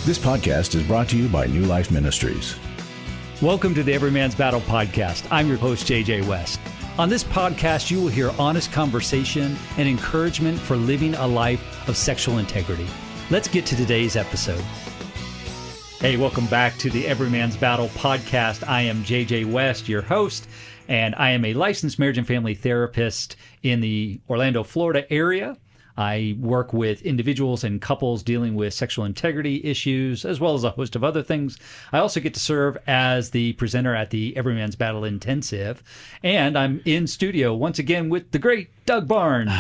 This podcast is brought to you by New Life Ministries. Welcome to the Every Man's Battle podcast. I'm your host, JJ West. On this podcast, you will hear honest conversation and encouragement for living a life of sexual integrity. Let's get to today's episode. Hey, welcome back to the Every Man's Battle podcast. I am JJ West, your host, and I am a licensed marriage and family therapist in the Orlando, Florida area. I work with individuals and couples dealing with sexual integrity issues, as well as a host of other things. I also get to serve as the presenter at the Every Man's Battle Intensive, and I'm in studio once again with the great Doug Barnes.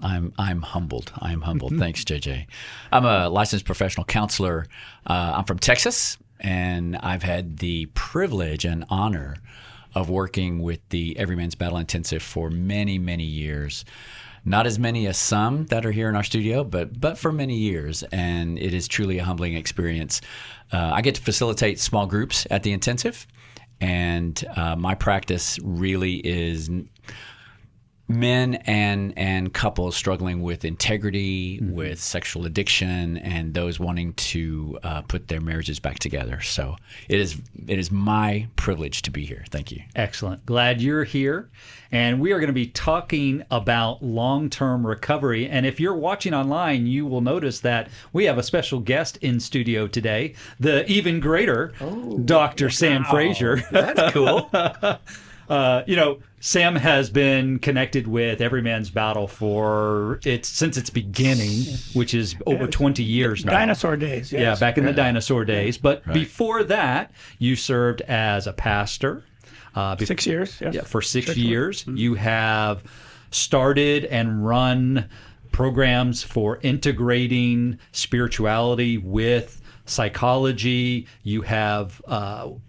I'm humbled. Thanks, JJ. I'm a licensed professional counselor. I'm from Texas, and I've had the privilege and honor of working with the Every Man's Battle Intensive for many, many years. Not as many as some that are here in our studio, but for many years, and it is truly a humbling experience. I get to facilitate small groups at the intensive, and my practice really is men and couples struggling with integrity, with sexual addiction, and those wanting to put their marriages back together. So it is my privilege to be here. Thank you. Excellent. Glad you're here. And we are going to be talking about long-term recovery. And if you're watching online, you will notice that we have a special guest in studio today, the even greater Dr. Sam Fraser. That's cool. Sam has been connected with Every Man's Battle since its beginning, which is over 20 years now. Dinosaur days, yes. Yeah, back in the dinosaur days. But before that, you served as a pastor. 6 years, yes. Yeah, for 6 years. Mm-hmm. You have started and run programs for integrating spirituality with psychology. You have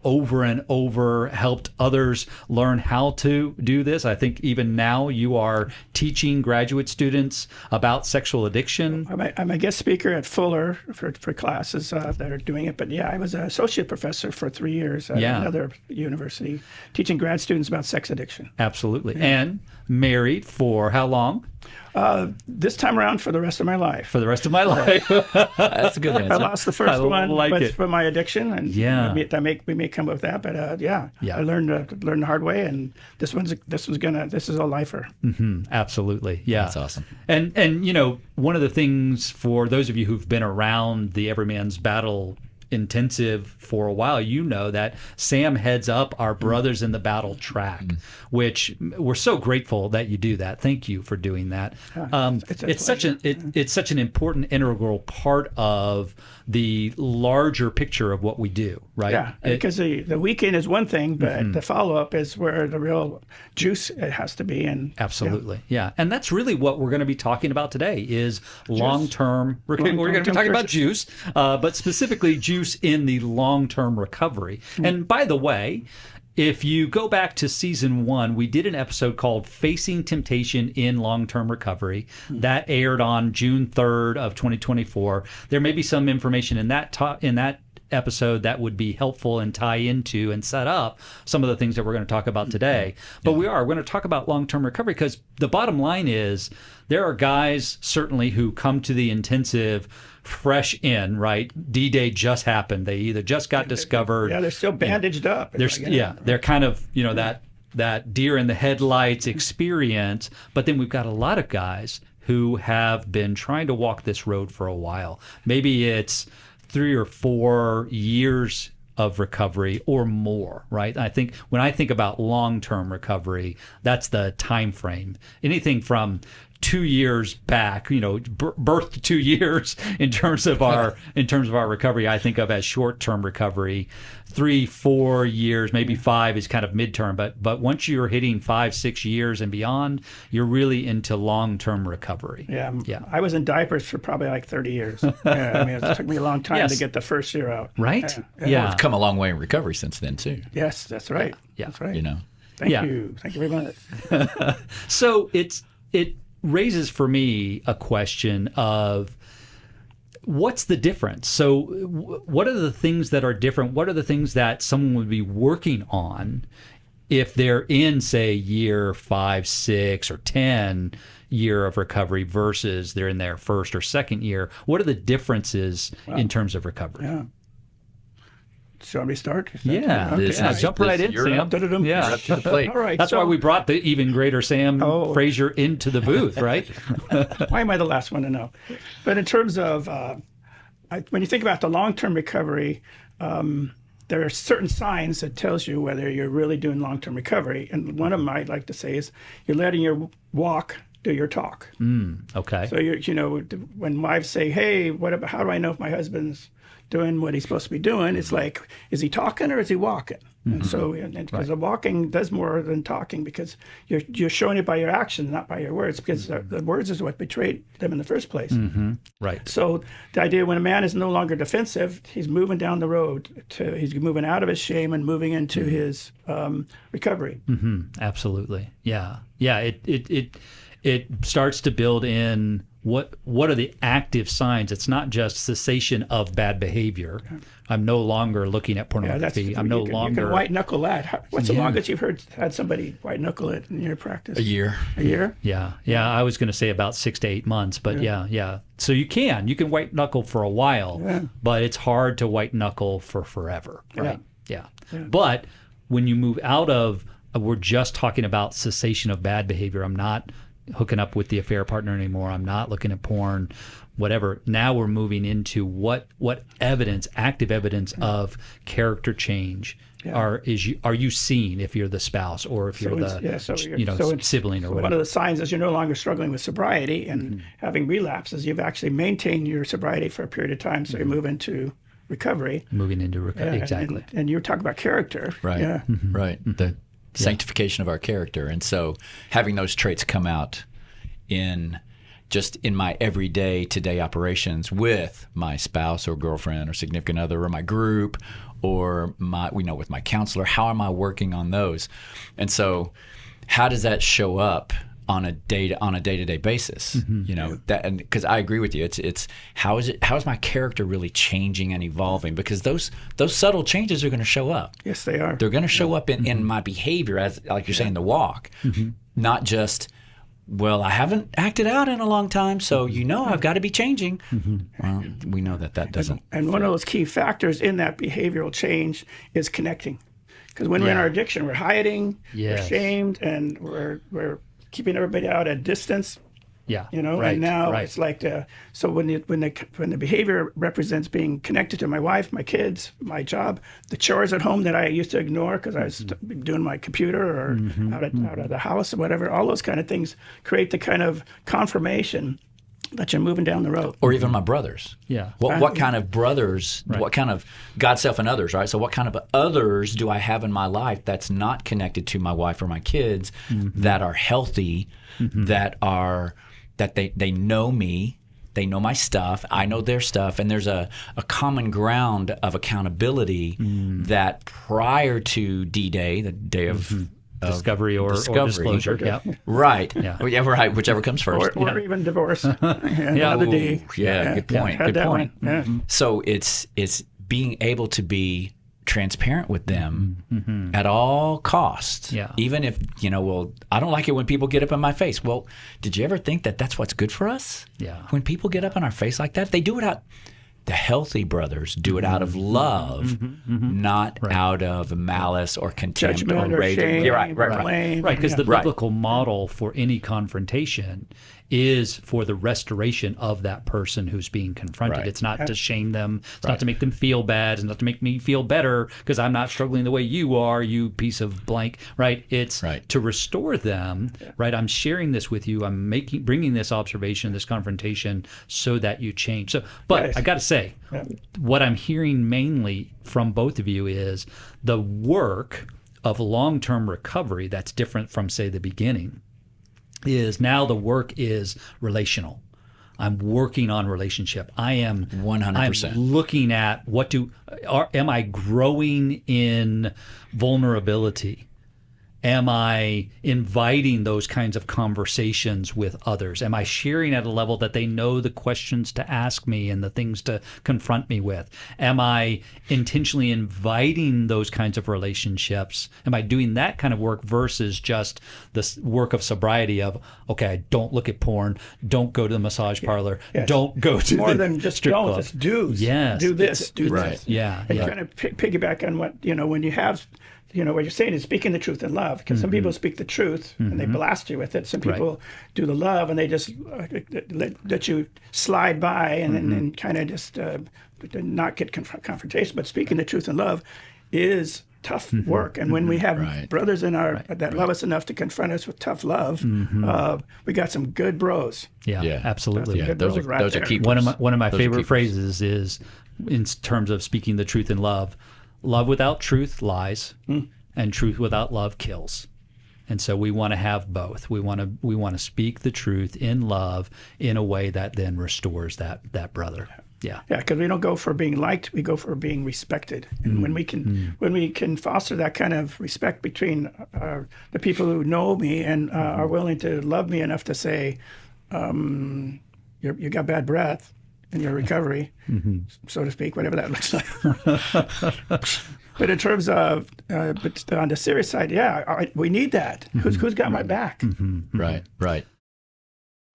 over and over helped others learn how to do this. I think even now you are teaching graduate students about sexual addiction. I'm a guest speaker at Fuller for classes that are doing it. But yeah, I was an associate professor for 3 years at another university, teaching grad students about sex addiction. Absolutely. Yeah. And married for how long? This time around for the rest of my life. For the rest of my life. That's a good answer. I lost the first one, but it. for my addiction, and we may come up with that. But I learned the hard way, and this is a lifer. Mm-hmm. Absolutely, yeah, that's awesome. And one of the things for those of you who've been around the Every Man's Battle Intensive for a while, that Sam heads up our Brothers in the Battle track, which we're so grateful that you do that. Thank you for doing that. It's such an important integral part of the larger picture of what we do, right? Yeah, because the weekend is one thing, but the follow-up is where the real juice it has to be. And absolutely, yeah. And that's really what we're going to be talking about today is long-term recovery. We're going to be talking about juice, but specifically juice in the long-term recovery. And by the way, if you go back to season 1, we did an episode called Facing Temptation in Long-Term Recovery. That aired on June 3rd of 2024. There may be some information in that episode that would be helpful and tie into and set up some of the things that we're going to talk about today. But we're going to talk about long-term recovery because the bottom line is there are guys certainly who come to the intensive fresh in, right? D-Day just happened. They either just got discovered. Yeah, they're still bandaged up. They're kind of, that deer in the headlights experience. But then we've got a lot of guys who have been trying to walk this road for a while. Maybe it's 3 or 4 years of recovery or more, right? I think when I think about long-term recovery, that's the time frame. Anything from 2 years back, birth to 2 years in terms of our recovery, I think of as short-term recovery. 3, 4 years, maybe 5 is kind of midterm, but once you're hitting 5, 6 years and beyond, you're really into long-term recovery. Yeah. I was in diapers for probably like 30 years. It took me a long time to get the first year out. Right? Yeah. We've come a long way in recovery since then too. Yes, that's right. Yeah. That's right. Thank you very much. So it raises for me a question of what's the difference? So what are the things that are different? What are the things that someone would be working on if they're in, say, year 5, 6, or 10 year of recovery versus they're in their first or second year, what are the differences in terms of recovery? Yeah. Shall we start? Yeah, Okay. jump right in, Sam. You're up to the plate. All right. That's why we brought the even greater Sam Fraser into the booth, right? Why am I the last one to know? But in terms of when you think about the long-term recovery, there are certain signs that tells you whether you're really doing long-term recovery. And one of them I'd like to say is you're letting your walk do your talk. Okay. So when wives say, "Hey, how do I know if my husband's doing what he's supposed to be doing?" It's like, is he talking or is he walking? And so, because the walking does more than talking, because you're showing it by your actions, not by your words, because the words is what betrayed them in the first place. Right. So the idea when a man is no longer defensive, he's moving down the road he's moving out of his shame and moving into his recovery. Absolutely. Yeah. Yeah. It starts to build in what are the active signs. It's not just cessation of bad behavior. I'm no longer looking at pornography. I'm no longer. You can white knuckle that. What's the longest you've had somebody white knuckle it in your practice? A year. A year? Yeah. I was going to say about 6 to 8 months, but yeah. So you can white knuckle for a while, but it's hard to white knuckle for forever, right? Yeah. But when you move out of, we're just talking about cessation of bad behavior. I'm not hooking up with the affair partner anymore. I'm not looking at porn, whatever. Now we're moving into what evidence, active evidence of character change are you seeing if you're the spouse or if you're sibling or whatever. One of the signs is you're no longer struggling with sobriety and having relapses. You've actually maintained your sobriety for a period of time, so you move into recovery. Moving into recovery, exactly. And you talk about character. Right, yeah. Right. The sanctification of our character. And so having those traits come out in my everyday today operations with my spouse or girlfriend or significant other or my group or with my counselor, how am I working on those? And so how does that show up on a day-to-day basis? That, because I agree with you, it's how is my character really changing and evolving? Because those subtle changes are going to show up. Yes, they are. They're going to show up in my behavior, as like you're saying, the walk, not just, well, I haven't acted out in a long time, so I've got to be changing. Well, we know that doesn't. And one of those key factors in that behavioral change is connecting, because when we're in our addiction, we're hiding, we're ashamed, and we're keeping everybody out at distance. Yeah. And now it's like so when the behavior represents being connected to my wife, my kids, my job, the chores at home that I used to ignore because I was doing my computer or out of the house or whatever, all those kind of things create the kind of confirmation that you're moving down the road. Or even my brothers. Yeah. What kind of brothers, what kind of God, self, and others, right? So what kind of others do I have in my life that's not connected to my wife or my kids that are healthy, that they know me, they know my stuff, I know their stuff, and there's a common ground of accountability that prior to D-Day, the day of discovery or disclosure. Yeah. Right. Yeah. Well, yeah, right. Whichever comes first. Or even divorce. Another day. Yeah. Good point. Good point. Yeah. So it's being able to be transparent with them at all costs. Yeah. Even if, I don't like it when people get up in my face. Well, did you ever think that that's what's good for us? Yeah. When people get up in our face like that, they do it out. The healthy brothers do it out of love, not out of malice or contempt judgment or rage. Shame, Right, because the biblical model for any confrontation is for the restoration of that person who's being confronted. Right. It's not to shame them. It's not to make them feel bad. It's not to make me feel better because I'm not struggling the way you are, you piece of blank. Right? It's to restore them. Right? I'm sharing this with you. I'm bringing this observation, this confrontation, so that you change. So, but I got to say, what I'm hearing mainly from both of you is the work of long-term recovery that's different from, say, the beginning. Is now the work is relational. I'm working on relationship. I am 100%. I'm looking at am I growing in vulnerability Am I inviting those kinds of conversations with others? Am I sharing at a level that they know the questions to ask me and the things to confront me with? Am I intentionally inviting those kinds of relationships? Am I doing that kind of work versus just the work of sobriety of, okay, don't look at porn, don't go to the massage parlor, don't go to more the than just strip don't, club. it's do's. Yes. Do this, do Right. this. Yeah. And Yeah. kind of piggyback on what, when you have, what you're saying is speaking the truth in love, because some people speak the truth and they blast you with it. Some people do the love and they just let you slide by and kind of just not get confrontation. But speaking the truth in love is tough work. And when we have brothers in our that love us enough to confront us with tough love, we got some good bros. Yeah, absolutely. Yeah, those are keepers. One of my Those are favorite keepers. phrases is, in terms of speaking the truth in love, love without truth lies, and truth without love kills. And so we want to have both. We want to speak the truth in love in a way that then restores that brother. Yeah. Yeah, because we don't go for being liked; we go for being respected. And when we can foster that kind of respect between the people who know me and are willing to love me enough to say, you got bad breath in your recovery, so to speak, whatever that looks like. But in terms of, but on the serious side, we need that. Who's got my back? Right.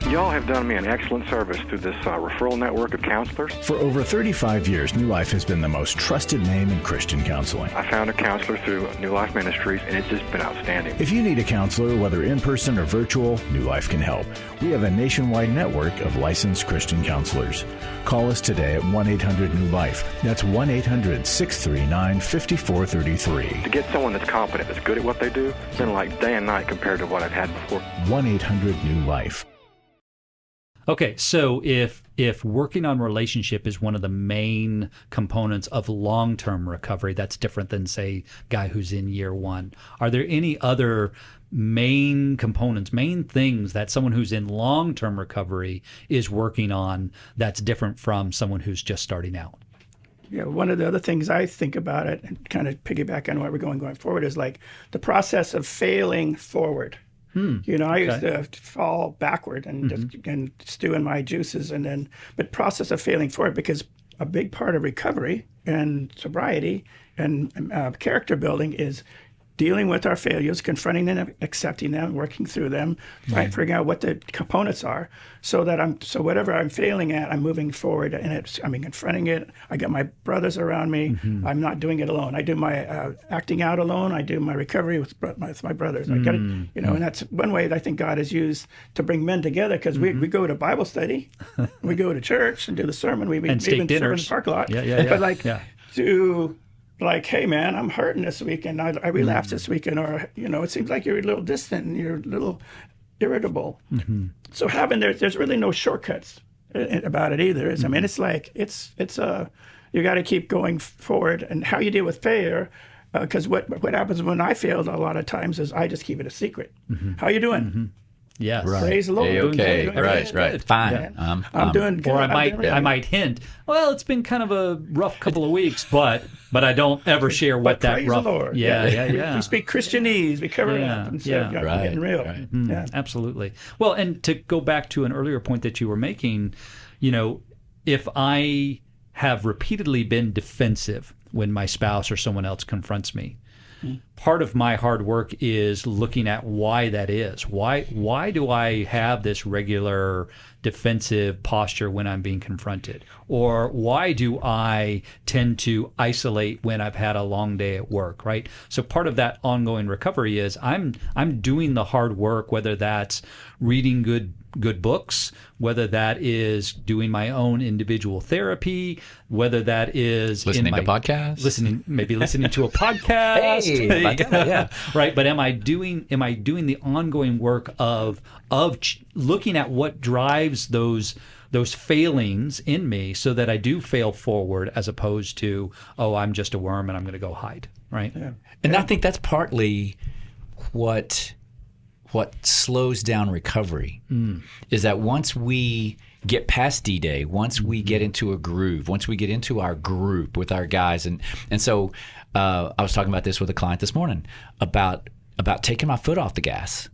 Y'all have done me an excellent service through this referral network of counselors. For over 35 years, New Life has been the most trusted name in Christian counseling. I found a counselor through New Life Ministries, and it's just been outstanding. If you need a counselor, whether in person or virtual, New Life can help. We have a nationwide network of licensed Christian counselors. Call us today at 1-800-NEW-LIFE. That's 1-800-639-5433. To get someone that's competent, that's good at what they do, it's been like day and night compared to what I've had before. 1-800-NEW-LIFE. Okay, so if working on relationship is one of the main components of long-term recovery, that's different than, say, guy who's in year one. Are there any other main components, main things that someone who's in long-term recovery is working on that's different from someone who's just starting out? Yeah, one of the other things I think about it, and kind of piggyback on where we're going forward, is like the process of failing forward. I used to fall backward and just and stew in my juices, but process of failing forward, because a big part of recovery and sobriety and character building is dealing with our failures, confronting them, accepting them, working through them, right? Figuring out what the components are, so that whatever I'm failing at, I'm moving forward, and I'm confronting it. I got my brothers around me. I'm not doing it alone. I do my acting out alone. I do my recovery with my brothers. I got it, and that's one way that I think God has used to bring men together, because we go to Bible study, we go to church and do the sermon. We and steak even serve in dinners. the parking lot. Yeah. Like, hey man, I'm hurting this weekend. I relapsed this weekend, or it seems like you're a little distant and you're a little irritable. So there's really no shortcuts about it either. I mean, it's like you got to keep going forward, and how you deal with failure. Because what happens when I failed a lot of times is I just keep it a secret. How you doing? Yes. Praise the Lord. Okay. Doing Right. good. Fine. Yeah. I'm doing good. Or I might hint, well, it's been kind of a rough couple of weeks, but I don't ever share what that praise rough. the Lord. Yeah. We speak Christianese. We cover it up and say, we're getting real. Right. Yeah. Absolutely. Well, and to go back to an earlier point that you were making, if I have repeatedly been defensive when my spouse or someone else confronts me, part of my hard work is looking at why that is. Why do I have this regular defensive posture when I'm being confronted? Or why do I tend to isolate when I've had a long day at work, right? So part of that ongoing recovery is I'm doing the hard work, whether that's reading good books, whether that is doing my own individual therapy, whether that is listening to podcasts, listening to a podcast. Yeah. Right. But am I doing the ongoing work of looking at what drives those failings in me, so that I do fail forward, as opposed to, I'm just a worm and I'm going to go hide. Right. Yeah. And I think that's partly what slows down recovery is that once we get past D-Day, once we get into a groove, once we get into our group with our guys, and so I was talking about this with a client this morning about about taking my foot off the gas.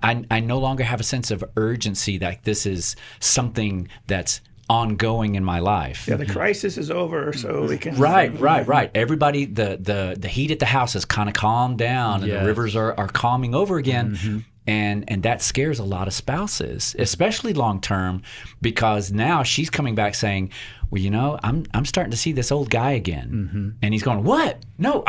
I no longer have a sense of urgency that this is something that's ongoing in my life. Yeah, the crisis is over, so we can. Right. Everybody, the heat at the house has kind of calmed down, and the rivers are calming over again. And that scares a lot of spouses, especially long term, because now she's coming back saying, well, you know, I'm starting to see this old guy again. And he's going, what? No.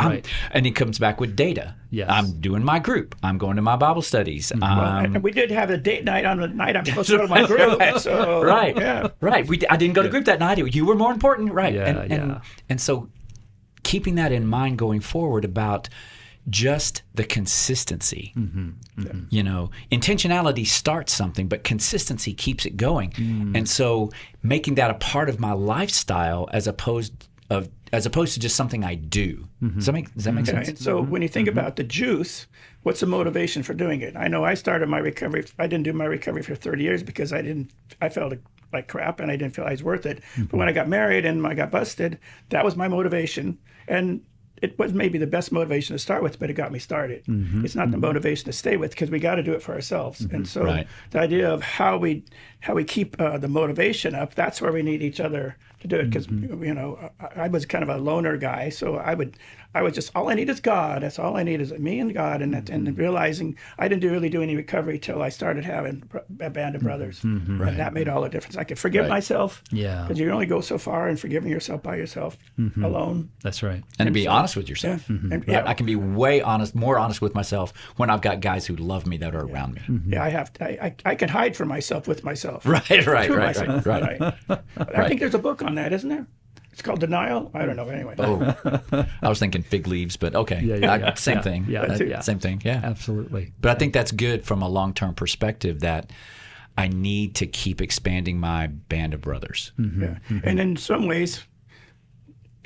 And he comes back with data. Yes. I'm doing my group. I'm going to my Bible studies. And we did have a date night on the night I'm supposed to go to my group. So, Right. Yeah. I didn't go to group that night. You were more important. Right. Yeah, And so keeping that in mind going forward about just the consistency. You know, intentionality starts something, but consistency keeps it going. And so making that a part of my lifestyle as opposed to just something I do. Does that make sense? And so when you think about the juice, what's the motivation for doing it? I know I started my recovery. I didn't do my recovery for 30 years because I felt like crap and I didn't feel I was worth it. But when I got married and I got busted, that was my motivation. And it was maybe the best motivation to start with, but it got me started. It's not the motivation to stay with, because we got to do it for ourselves. And so the idea of how we keep the motivation up, that's where we need each other to do it. Because you know, I was kind of a loner guy, so I was just, all I need is God. That's all I need is me and God. And realizing I didn't really do any recovery till I started having a band of brothers. And that made all the difference. I could forgive myself. Yeah. Because you only go so far in forgiving yourself by yourself alone. That's right. And to be honest with yourself. And, I can be more honest with myself when I've got guys who love me that are around me. Yeah, I can hide from myself with myself. Right. I think there's a book on that, isn't there? It's called Denial. I don't know. Anyway. Oh, I was thinking fig leaves, but okay. Same thing. Same thing. Yeah. Absolutely. But I think that's good from a long-term perspective, that I need to keep expanding my band of brothers. And in some ways,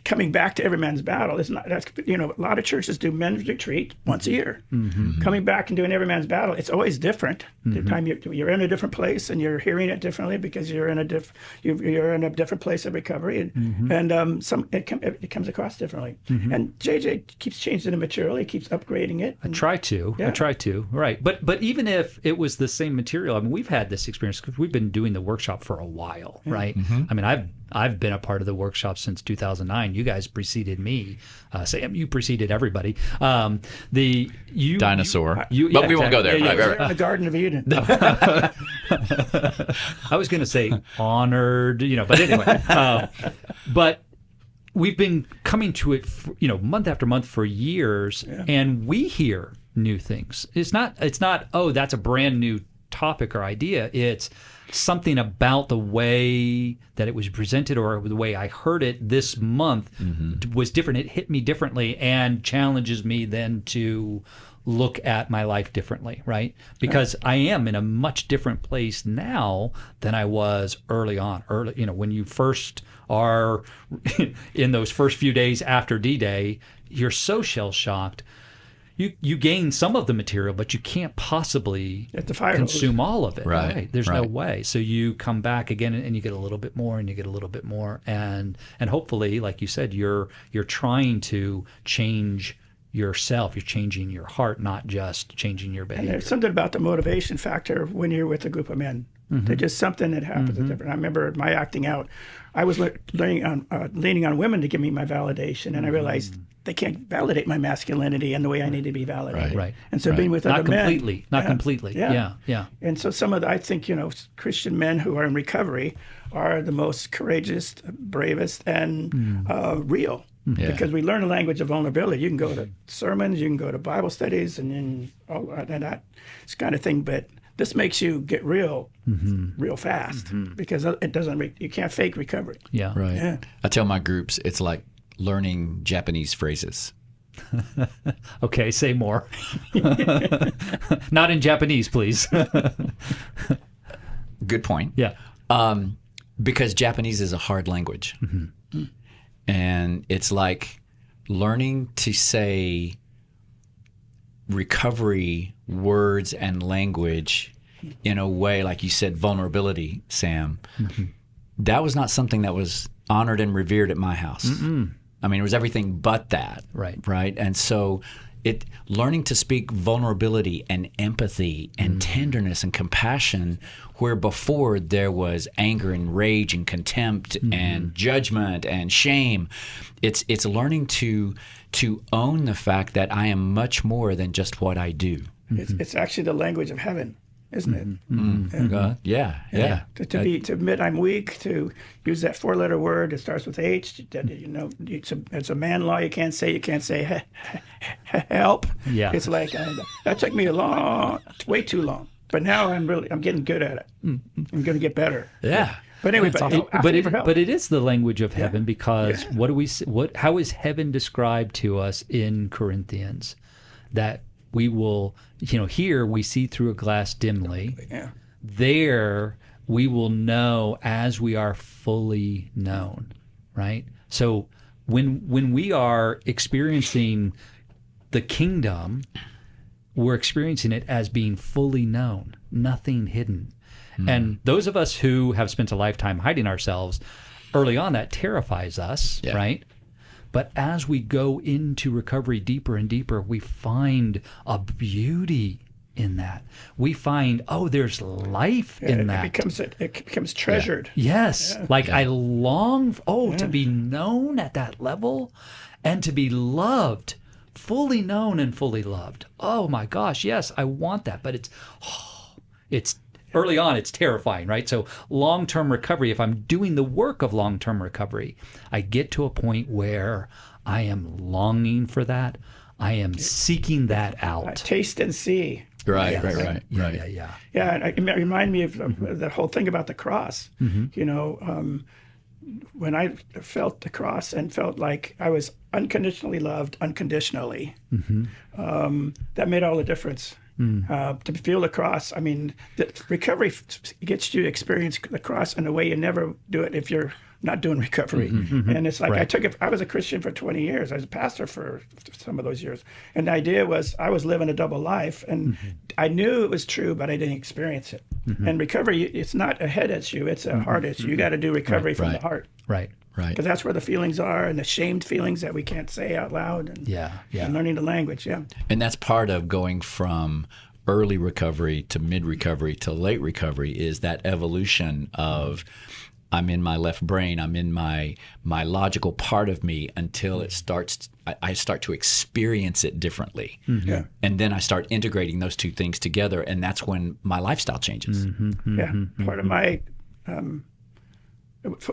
coming back to every man's battle is not. That's, you know, a lot of churches do men's retreat once a year. Coming back and doing every man's battle, it's always different. The time you're in a different place and you're hearing it differently because you're in a different place of recovery, and it comes across differently. And JJ keeps changing the material. He keeps upgrading it. I try to. Right. But even if it was the same material, I mean, we've had this experience because we've been doing the workshop for a while, right? I mean, I've been a part of the workshop since 2009. You guys preceded me. Sam, you preceded everybody. Dinosaur. But we won't go there. Right. In the Garden of Eden. I was going to say honored, you know, but anyway. But we've been coming to it, month after month for years, and we hear new things. It's not. Oh, that's a brand new topic or idea. It's something about the way that it was presented or the way I heard it this month was different. It hit me differently and challenges me then to look at my life differently, right? Because I am in a much different place now than I was early on. When you first are in those first few days after D-Day, you're so shell-shocked. You gain some of the material, but you can't possibly consume all of it. Right? There's no way. So you come back again, and you get a little bit more, and you get a little bit more, and hopefully, like you said, you're trying to change yourself. You're changing your heart, not just changing your behavior. And there's something about the motivation factor when you're with a group of men. There's just something that happens that's different. I remember my acting out. I was leaning on women to give me my validation, and I realized they can't validate my masculinity and the way I need to be validated. Right. And so being with other men. Not completely. Yeah. And so I think, Christian men who are in recovery are the most courageous, bravest, and real. Because we learn the language of vulnerability. You can go to sermons, you can go to Bible studies, and that kind of thing. But this makes you get real fast because it doesn't. You can't fake recovery. Yeah. Right. Yeah. I tell my groups it's like learning Japanese phrases. Okay, say more. Not in Japanese, please. Good point. Yeah. Because Japanese is a hard language. And it's like learning to say recovery words and language in a way, like you said, vulnerability, Sam. That was not something that was honored and revered at my house. I mean, it was everything but that. Right. And so learning to speak vulnerability and empathy and tenderness and compassion, where before there was anger and rage and contempt and judgment and shame. It's learning to own the fact that I am much more than just what I do. It's actually the language of heaven, isn't it? God. Yeah. To admit I'm weak, to use that 4-letter word that starts with H. That, it's a man law. You can't say help. Yeah. It's like that took me way too long. But now I'm getting good at it. I'm going to get better. Yeah. But anyway, but it is the language of heaven, because how is heaven described to us in Corinthians? That we will, here we see through a glass dimly. Yeah. There we will know as we are fully known, right? So when we are experiencing the kingdom, we're experiencing it as being fully known, nothing hidden. And those of us who have spent a lifetime hiding ourselves, early on that terrifies us, right? But as we go into recovery deeper and deeper, we find a beauty in that. We find, there's life in that. It becomes treasured. Yes. I long, to be known at that level and to be loved, fully known and fully loved. Oh my gosh, yes, I want that. But it's early on, it's terrifying, right? So long-term recovery, if I'm doing the work of long-term recovery, I get to a point where I am longing for that. I am seeking that out. Taste and see. Right. Yeah. Yeah, and it reminded me of the whole thing about the cross. When I felt the cross and felt like I was unconditionally loved, unconditionally, that made all the difference. To feel the cross, the recovery gets you to experience the cross in a way you never do it if you're not doing recovery. And it's like I was a Christian for 20 years. I was a pastor for some of those years. And the idea was I was living a double life, and I knew it was true, but I didn't experience it. And recovery, it's not a head issue, it's a heart issue. You got to do recovery from the heart. Right. Because that's where the feelings are, and the shamed feelings that we can't say out loud, and, and learning the language. And that's part of going from early recovery to mid-recovery to late recovery, is that evolution of I'm in my left brain, I'm in my logical part of me, until it starts. I start to experience it differently, and then I start integrating those two things together, and that's when my lifestyle changes. Part of my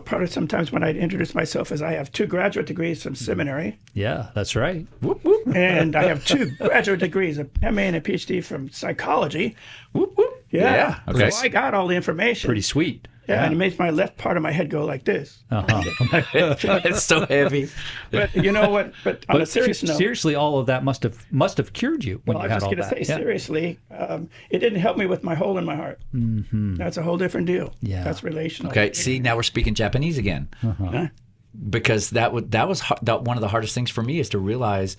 part of sometimes when I introduce myself is I have 2 graduate degrees from seminary. Yeah, that's right. Whoop, whoop. And I have 2 graduate degrees, a MA and a PhD from psychology. Whoop, whoop. Yeah. Okay. So I got all the information. Pretty sweet. Yeah, and it makes my left part of my head go like this. It's so heavy. But you know what? But on a serious note, seriously, all of that must have cured you when you had all that. I was just going to say, seriously, it didn't help me with my hole in my heart. That's a whole different deal. Yeah, that's relational. Okay, see, now we're speaking Japanese again, because that was one of the hardest things for me, is to realize,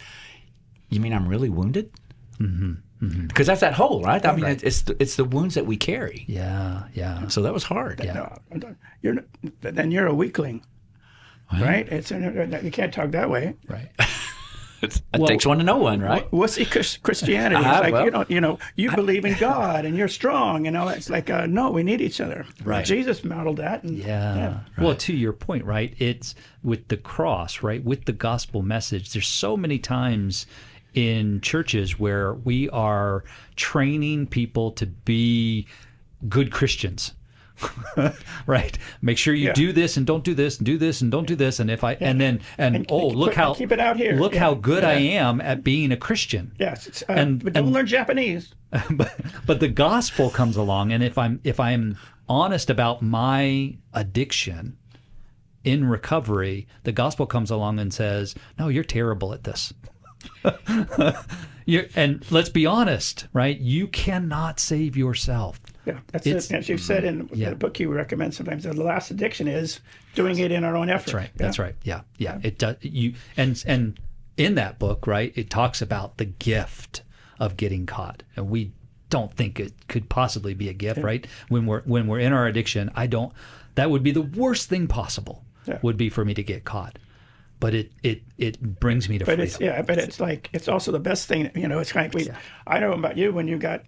you mean I'm really wounded? Because that's that hole, right? I mean, it's the wounds that we carry. Yeah. So that was hard. Yeah. No, then you're a weakling, right? You can't talk that way, right? It takes one to know one, right? Wussy Christianity. It's like, you believe in God and you're strong, it's like, no, we need each other. Right. Jesus modeled that. And, Right. Well, to your point, right? It's with the cross, right? With the gospel message. There's so many times in churches where we are training people to be good Christians. Right? Make sure you do this and don't do this, and do this and don't do this, and if I look how keep it out here. Look how good I am at being a Christian. Yes, but don't learn Japanese. But the gospel comes along, and if I'm honest about my addiction in recovery, the gospel comes along and says, "No, you're terrible at this." And let's be honest, right? You cannot save yourself. Yeah, that's it. As you've said in the book you recommend sometimes, the last addiction is doing it in our own effort. That's right. Yeah. It does. And in that book, right, it talks about the gift of getting caught, and we don't think it could possibly be a gift, right? When we're in our addiction, that would be the worst thing possible. Would be for me to get caught. but it brings me to freedom. It's like, it's also the best thing. It's kind of like I know about you when you got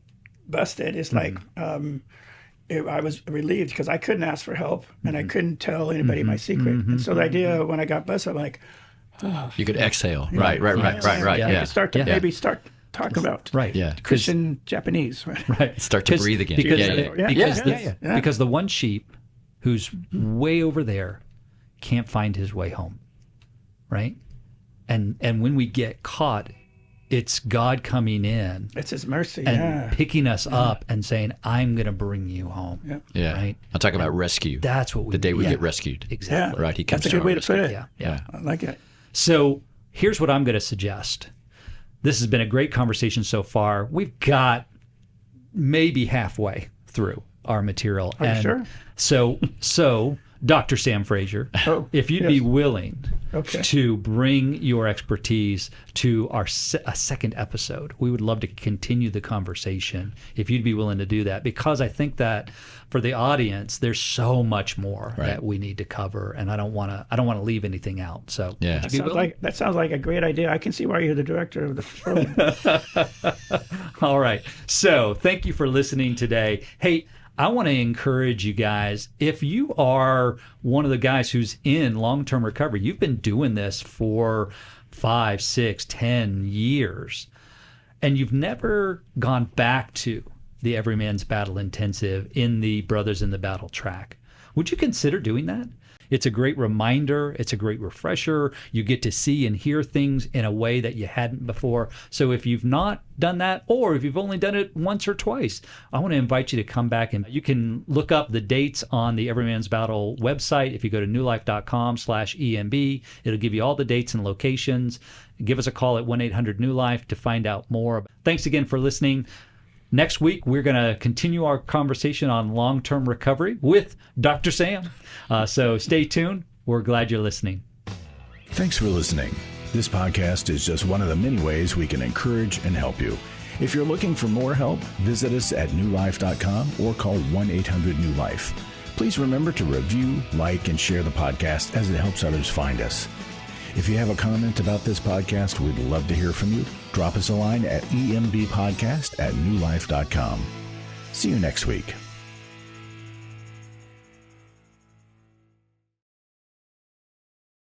busted. It's like I was relieved because I couldn't ask for help and I couldn't tell anybody my secret. And so the idea when I got busted, I'm like, you could exhale. Right. Yeah. You could start to maybe start talking about Christian Japanese. Right. Start to breathe again. Because the one sheep who's way over there can't find his way home, right? And when we get caught, it's God coming in. It's His mercy, and picking us up and saying, "I'm going to bring you home." Yeah. Right. I'm talking about rescue. That's what we. The day we get rescued. Exactly. Right. He comes. That's a good way to put it. Yeah. I like it. So here's what I'm going to suggest. This has been a great conversation so far. We've got maybe halfway through our material. Are you sure? So Dr. Sam Fraser, if you'd be willing to bring your expertise to our a second episode, we would love to continue the conversation if you'd be willing to do that, because I think that for the audience, there's so much more that we need to cover, and I don't want to leave anything out. So that sounds like a great idea. I can see why you're the director of the program. All right. So thank you for listening today. Hey, I want to encourage you guys, if you are one of the guys who's in long-term recovery, you've been doing this for 5, 6, 10 years, and you've never gone back to the Every Man's Battle Intensive in the Brothers in the Battle track, would you consider doing that? It's a great reminder. It's a great refresher. You get to see and hear things in a way that you hadn't before. So if you've not done that, or if you've only done it once or twice, I want to invite you to come back, and you can look up the dates on the Every Man's Battle website. If you go to newlife.com/EMB, it'll give you all the dates and locations. Give us a call at 1-800-NEW-LIFE to find out more. Thanks again for listening. Next week, we're going to continue our conversation on long-term recovery with Dr. Sam. So stay tuned. We're glad you're listening. Thanks for listening. This podcast is just one of the many ways we can encourage and help you. If you're looking for more help, visit us at newlife.com or call 1-800-NEW-LIFE. Please remember to review, like, and share the podcast as it helps others find us. If you have a comment about this podcast, we'd love to hear from you. Drop us a line at embpodcast@newlife.com. See you next week.